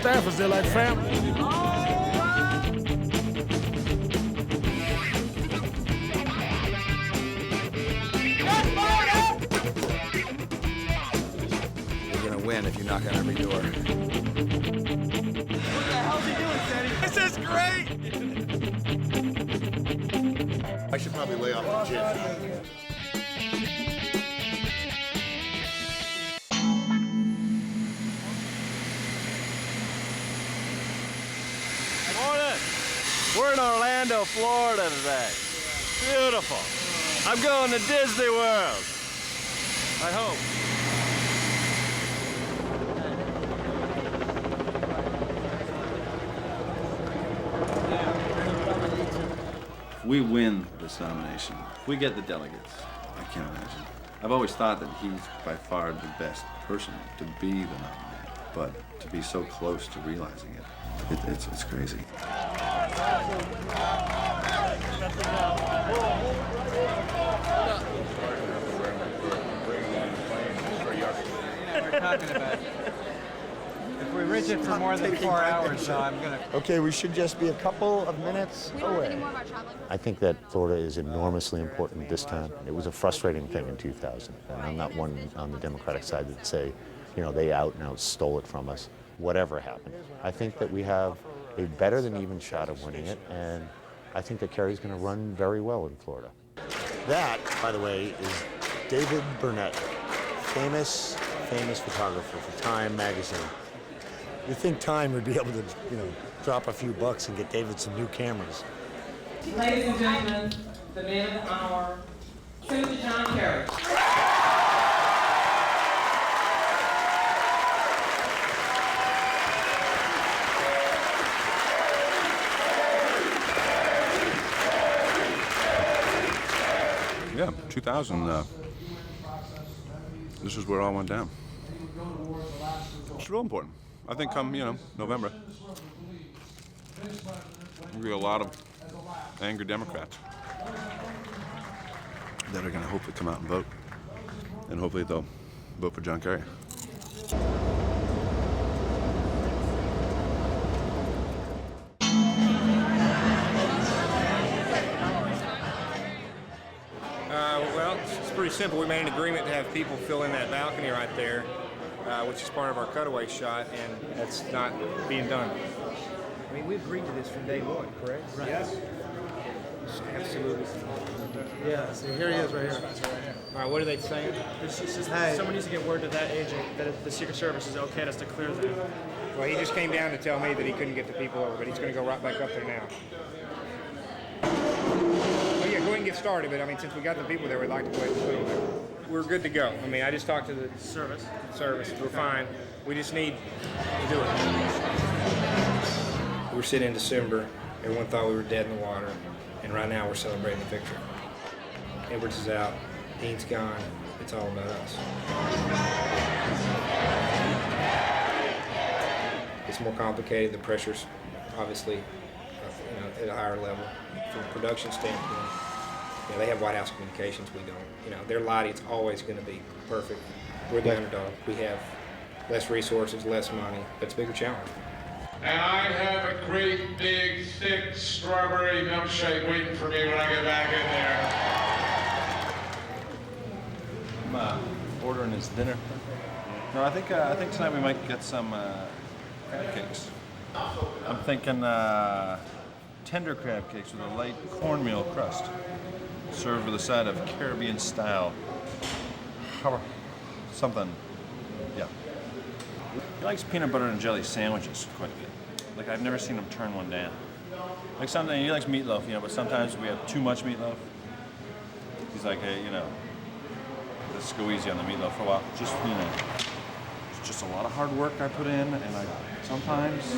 staffers, they're like family. You're gonna win if you knock on every door. What the hell's he doing, Teddy? This is great! I should probably lay off the gin. Morning. We're in Orlando, Florida today. Beautiful. I'm going to Disney World. I hope. If we win this nomination, if we get the delegates, I can't imagine. I've always thought that he's by far the best person to be the nominee, but to be so close to realizing it, it's crazy. We're talking about it. If we reach it for more than 4 hours, so I'm gonna... Okay, we should just be a couple of minutes We don't have away. any more about traveling. I think that Florida is enormously important this time. It was a frustrating thing in 2000, and I'm not one on the Democratic side that say, you know, they out and out stole it from us. Whatever happened, I think that we have a better than even shot of winning it, and I think that Kerry's going to run very well in Florida. That, by the way, is David Burnett, famous photographer for Time magazine. You think Time would be able to, you know, drop a few bucks and get David some new cameras? Ladies and gentlemen, the man of the hour, Senator John Kerry. Yeah, 2000, this is where it all went down. It's real important. I think come, November, there'll be a lot of angry Democrats that are going to hopefully come out and vote. And hopefully they'll vote for John Kerry. Well, it's pretty simple. We made an agreement to have people fill in that balcony right there, which is part of our cutaway shot, and that's not being done. I mean, we agreed to this from day one, correct? Right. Yes. Absolutely. Yeah, so here he is right here. All right, what are they saying? Someone needs to get word to that agent that the Secret Service is okay us to clear them. Well, he just came down to tell me that he couldn't get the people over, but he's going to go right back up there now. Well, yeah, go ahead and get started, but I mean, since we got the people there, we'd like to go ahead and put them there. We're good to go. I mean, I just talked to the service. We're fine. We just need to do it. We were sitting in December. Everyone thought we were dead in the water, and right now we're celebrating the victory. Edwards is out. Dean's gone. It's all about us. It's more complicated. The pressure's obviously, at a higher level. From a production standpoint, they have White House communications. We don't. Their lighting's always going to be perfect. We're the underdog. We have less resources, less money, but it's a bigger challenge. And I have a great, big, thick strawberry milkshake waiting for me when I get back in there. I'm ordering his dinner. No, I think tonight we might get some crab cakes. I'm thinking tender crab cakes with a light cornmeal crust, served with a side of Caribbean-style something. Yeah. He likes peanut butter and jelly sandwiches quite a bit. Like, I've never seen him turn one down. Like, sometimes he likes meatloaf, but sometimes we have too much meatloaf. He's like, hey, let's go easy on the meatloaf for a while. Just, it's just a lot of hard work I put in, and I sometimes...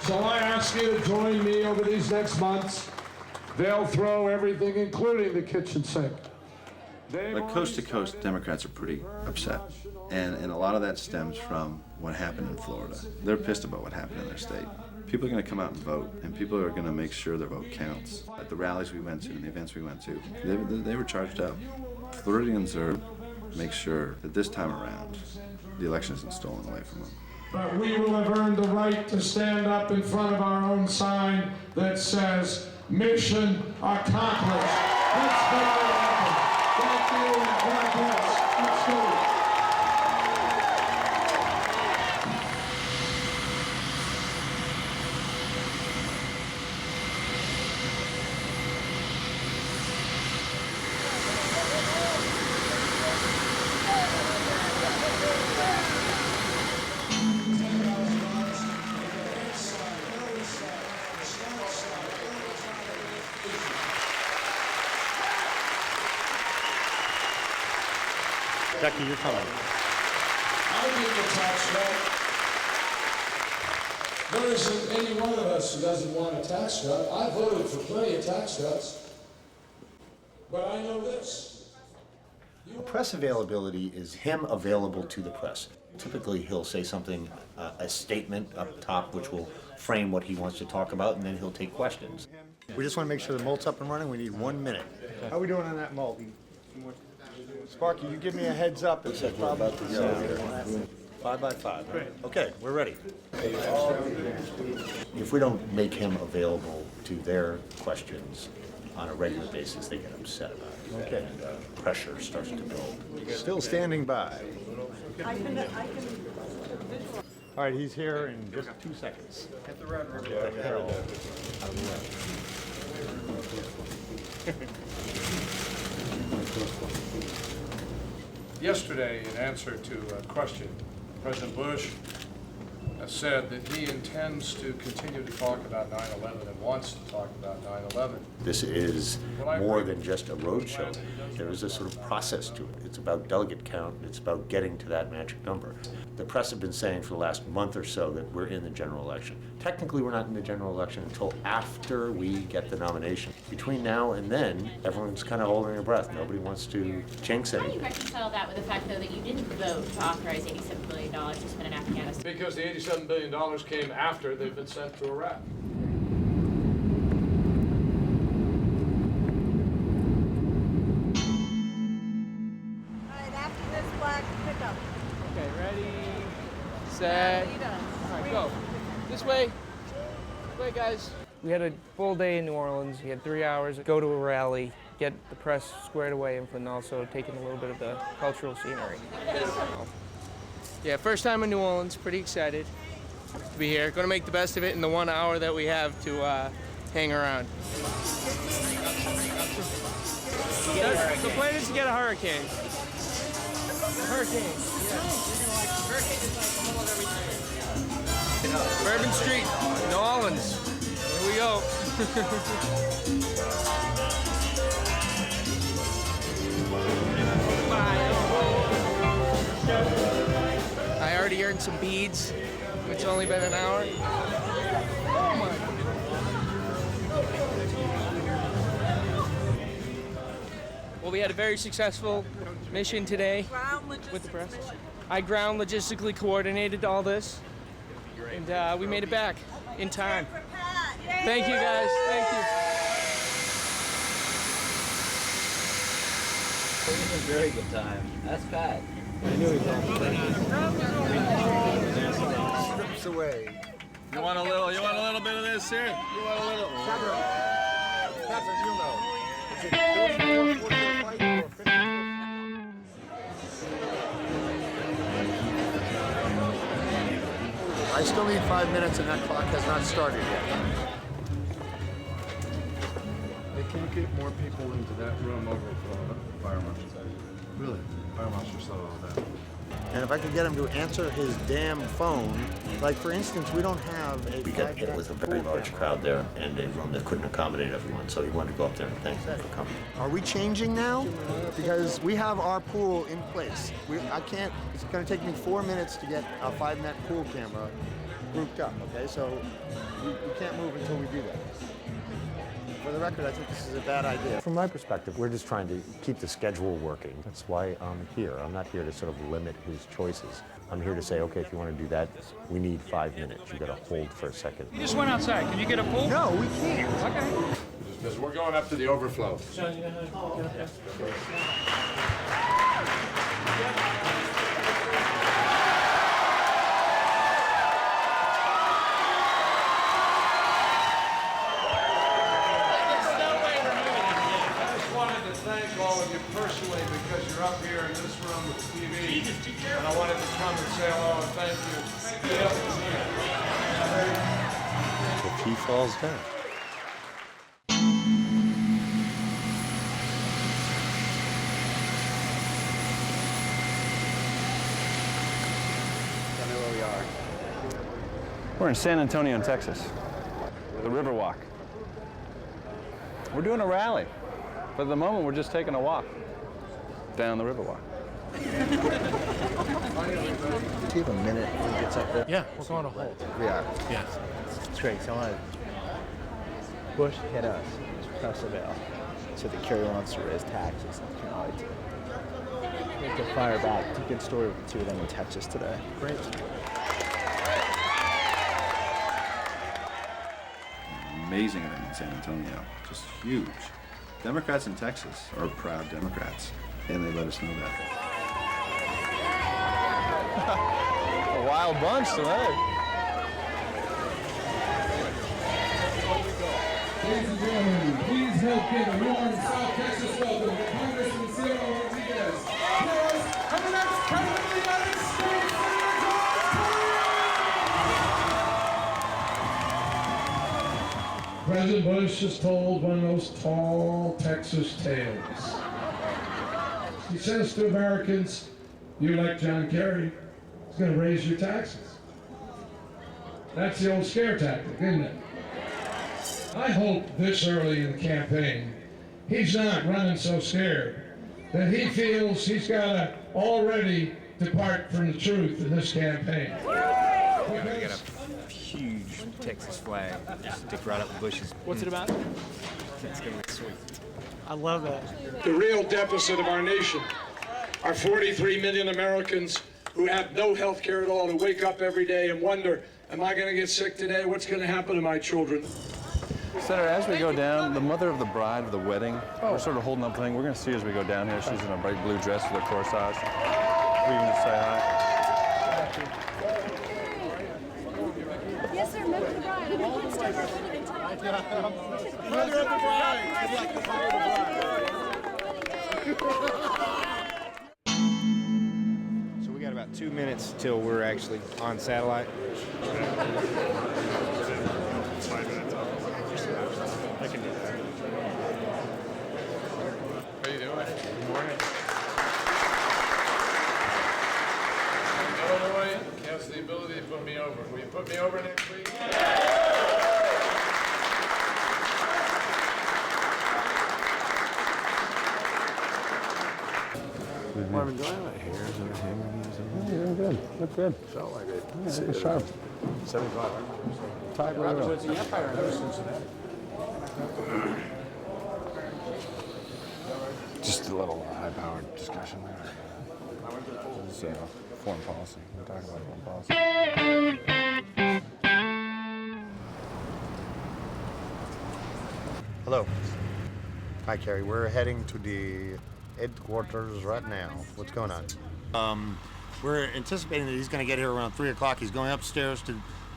So I ask you to join me over these next months. They'll throw everything, including the kitchen sink. But coast to coast, Democrats are pretty upset. And a lot of that stems from what happened in Florida. They're pissed about what happened in their state. People are going to come out and vote, and people are going to make sure their vote counts. At the rallies we went to and the events we went to, they were charged up. Floridians are make sure that this time around, the election isn't stolen away from them. But we will have earned the right to stand up in front of our own sign that says, mission accomplished. Let's make it happen. Thank you and God bless. Let's go. Jackie, you're coming. I give the tax cut. There isn't any one of us who doesn't want a tax cut. I voted for plenty of tax cuts. But I know this. Press availability is him available to the press. Typically, he'll say something, a statement up top, which will frame what he wants to talk about, and then he'll take questions. We just want to make sure the molt's up and running. We need 1 minute. How are we doing on that molt? Sparky, you give me a heads up. Looks like we're about to go here. 5 by 5. Okay, we're ready. If we don't make him available to their questions on a regular basis, they get upset about it. Okay. And pressure starts to build. Still standing by. All right, he's here in just 2 seconds. Hit the road, Yesterday, in answer to a question, President Bush said that he intends to continue to talk about 9/11 and wants to talk about 9/11. This is more than just a roadshow. There is a sort of process to it. It's about delegate count. It's about getting to that magic number. The press have been saying for the last month or so that we're in the general election. Technically, we're not in the general election until after we get the nomination. Between now and then, everyone's kind of holding their breath. Nobody wants to jinx How do you anything. reconcile that with the fact, though, that you didn't vote to authorize $87 billion to spend in Afghanistan? Because the $87 billion came after they've been sent to Iraq. Okay, ready, set. All right, go. This way. This way, guys. We had a full day in New Orleans. We had 3 hours, go to a rally, get the press squared away, and also taking a little bit of the cultural scenery. Yeah, first time in New Orleans. Pretty excited to be here. Going to make the best of it in the 1 hour that we have to hang around. The plan is to get a hurricane. Hurricane. Bourbon Street, New Orleans. Here we go. I already earned some beads. It's only been an hour. Oh my. Well, we had a very successful mission today with the press. I ground logistically coordinated all this, and we made it back in time. Thank you, guys. Thank you. It was a very good time. That's Pat. I knew he was on. Strips away. You want a little bit of this here? You want a little. Pepper, you know. Is it 44 fight or 54? I still need 5 minutes and that clock has not started yet. Hey, can you get more people into that room over for the fire marshal? Really? Fire marshal saw all that. And if I could get him to answer his damn phone, like for instance, we don't have a. We got hit with a very large crowd there and a room that couldn't accommodate everyone, so he wanted to go up there and thank them for coming. Are we changing now? Because we have our pool in place. I can't, it's gonna take me 4 minutes to get a 5-net pool camera grouped up, okay? So we can't move until we do that. For the record, I think this is a bad idea. From my perspective, we're just trying to keep the schedule working. That's why I'm here. I'm not here to sort of limit his choices. I'm here to say, okay, if you want to do that, we need 5 minutes. You got to hold for a second. You just went outside. Can you get a pool? No, we can't. Okay. Because we're going up to the overflow. You're up here in this room with the TV, and I wanted to come and say hello and thank you. If he falls down. Tell me where we are. We're in San Antonio, Texas. The Riverwalk. We're doing a rally. But at the moment, we're just taking a walk down the Riverwalk. Do you have a minute when he gets up there? Yeah, we're going to hold. We are. Yes. It's great. So I want Bush hit us. Press a bill. So that Kerry wants to raise taxes. I can't wait to make the fire back. It's a good story with the two of them in Texas today. Great. Amazing event in San Antonio. Just huge. Democrats in Texas are proud Democrats, and they let us know that. A wild bunch tonight. Ladies and gentlemen, please help give a warm South Texas welcome to Congressman Cyril Rodriguez. Here's our next President of the United States, President Bush has told one of those tall Texas tales. He says to Americans, you elect John Kerry, he's going to raise your taxes. That's the old scare tactic, isn't it? I hope this early in the campaign, he's not running so scared that he feels he's got to already depart from the truth in this campaign. We got a huge Texas flag stick right up Bush's. What's it about? It's gonna be sweet. I love that. The real deficit of our nation are 43 million Americans who have no health care at all, who wake up every day and wonder, am I going to get sick today? What's going to happen to my children? Senator, as we go down, the mother of the bride of the wedding, we're sort of holding up the thing. We're going to see as we go down here. She's in a bright blue dress with a corsage. We can just say hi. Yes, sir, remember the bride. And we can't start our wedding in time. Mother of the bride. So we got about 2 minutes till we're actually on satellite. 5 minutes off. I can do that. How you doing? Good morning. Illinois has the ability to put me over. Will you put me over next week? Marvin, do I have a hair? Is there a hair? You're good. Look good. Felt like it. Yeah, look sharp. 75. Tied right up. the Empire ever since then. Just a little high-powered discussion there. This is foreign policy. We're talking about foreign policy. Hello. Hi, Kerry. We're heading to the headquarters right now. What's going on? We're anticipating that he's going to get here around 3 o'clock. He's going upstairs to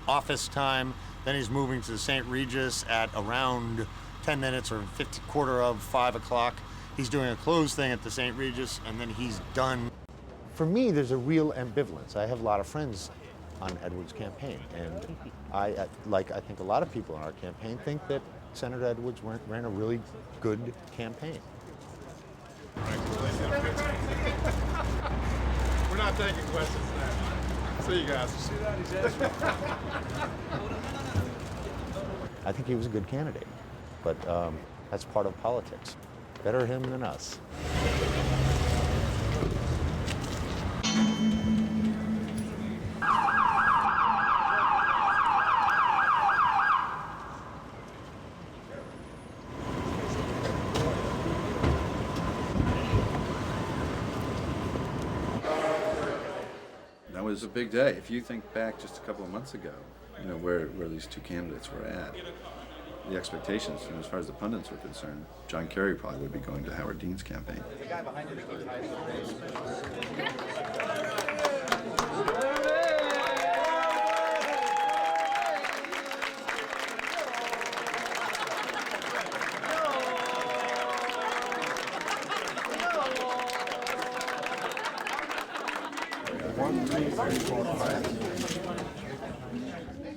office time. Then he's moving to the St. Regis at around 10 minutes or quarter of 5 o'clock. He's doing a closed thing at the St. Regis, and then he's done. For me, there's a real ambivalence. I have a lot of friends on Edwards' campaign, and I think a lot of people on our campaign think that Senator Edwards ran a really good campaign. We're not taking questions now. See you guys. See that? He's answering. I think he was a good candidate, but that's part of politics. Better him than us. That was a big day. If you think back just a couple of months ago, you know, where these two candidates were at, the expectations, you know, as far as the pundits were concerned, John Kerry probably would be going to Howard Dean's campaign.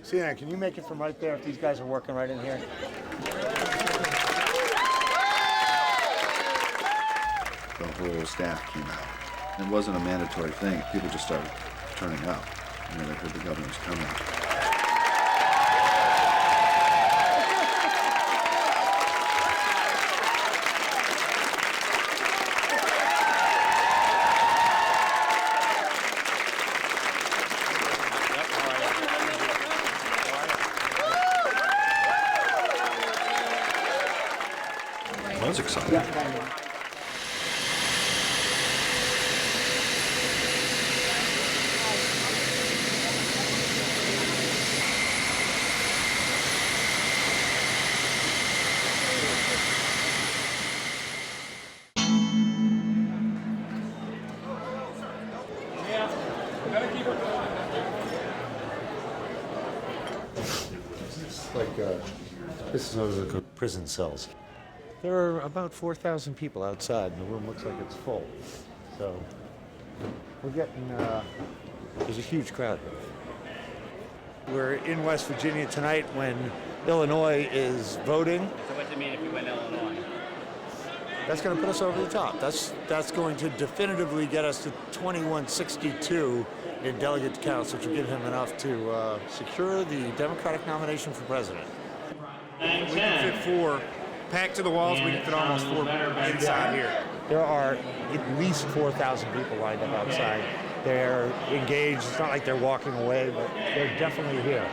CNN, can you make it from right there if these guys are working right in here? The whole staff came out. It wasn't a mandatory thing. People just started turning up. You know, they heard the governor was coming. That was exciting. This is over the prison cells. There are about 4,000 people outside, and the room looks like it's full. So we're getting, there's a huge crowd. We're in West Virginia tonight when Illinois is voting. So what does it mean if you win Illinois? That's going to put us over the top. That's going to definitively get us to 2162 in delegate counts, which will give him enough to secure the Democratic nomination for president. We can fit 4 packed to the walls. We can fit almost 4 inside here. There are at least 4,000 people lined up outside. They're engaged. It's not like they're walking away, but they're definitely here.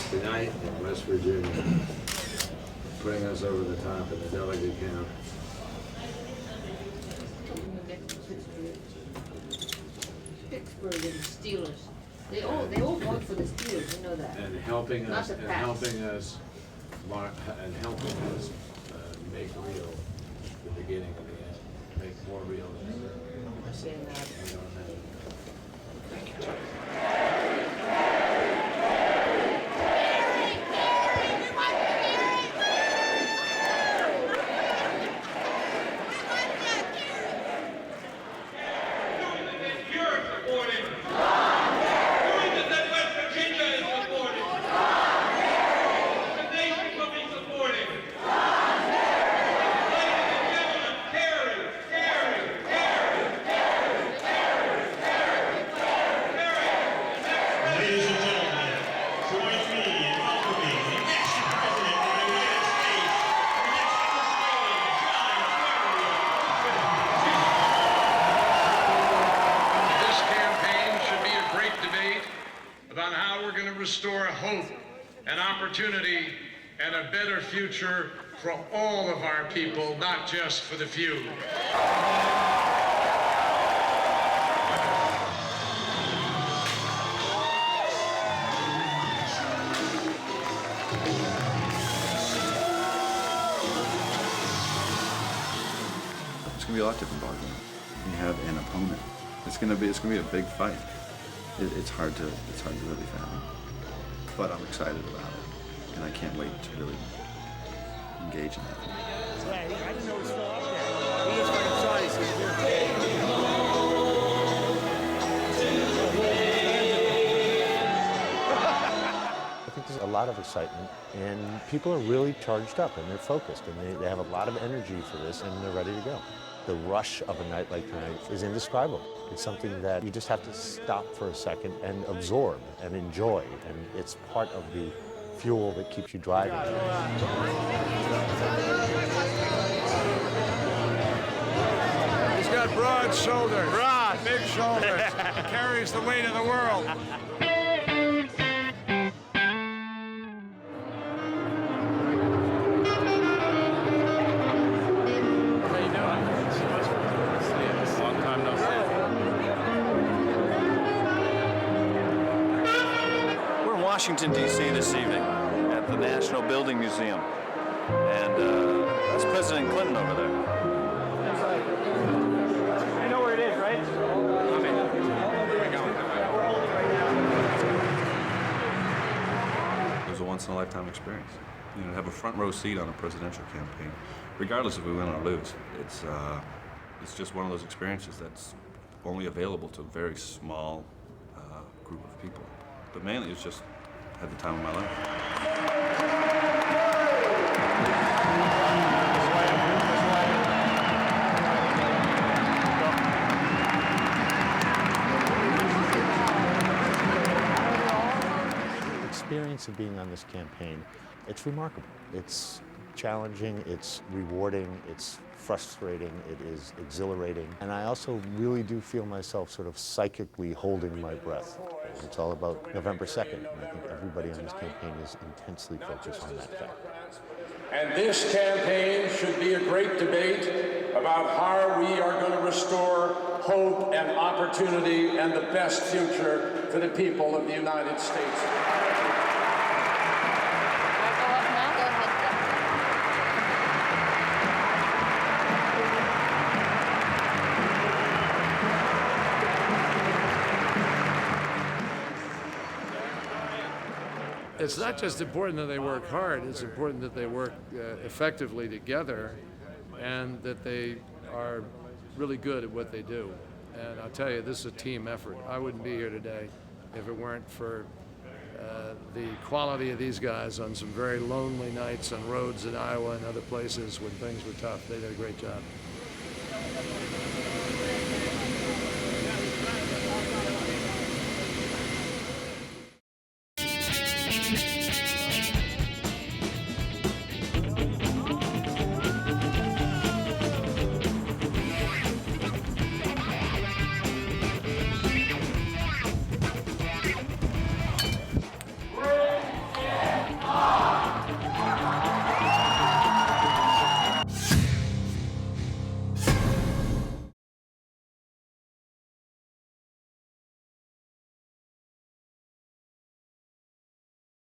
Tonight in West Virginia, putting us over the top in the delegate count. Pittsburgh and the Steelers. They all vote for the Steelers. You know that. And helping Not us, the and Pats. helping us, make real the beginning of the end, make more real than ever. Thank you, Chuck. about how we're going to restore hope and opportunity and a better future for all of our people, not just for the few. It's gonna be a lot different ballgame. You have an opponent. It's gonna be a big fight. It's hard to really fathom, but I'm excited about it, and I can't wait to really engage in that. I didn't know it was still up there. He just fucking saw it. He said, I think there's a lot of excitement, and people are really charged up, and they're focused, and they have a lot of energy for this, and they're ready to go. The rush of a night like tonight is indescribable. It's something that you just have to stop for a second and absorb and enjoy, and it's part of the fuel that keeps you driving. He's got broad shoulders. Broad. Big shoulders. Carries the weight of the world. Washington, D.C. this evening at the National Building Museum. And that's President Clinton over there. You know where it is, right? It was a once-in-a-lifetime experience. You know, to have a front row seat on a presidential campaign, regardless if we win or lose, it's just one of those experiences that's only available to a very small group of people. But mainly, it's just had the time of my life. The experience of being on this campaign, it's remarkable. It's challenging, it's rewarding, it's frustrating, it is exhilarating. And I also really do feel myself sort of psychically holding my breath. It's all about November 2nd, and I think everybody on this campaign is intensely focused on that fact. And this campaign should be a great debate about how we are going to restore hope and opportunity and the best future for the people of the United States. It's not just important that they work hard, it's important that they work effectively together and that they are really good at what they do. And I'll tell you, this is a team effort. I wouldn't be here today if it weren't for the quality of these guys on some very lonely nights on roads in Iowa and other places when things were tough. They did a great job.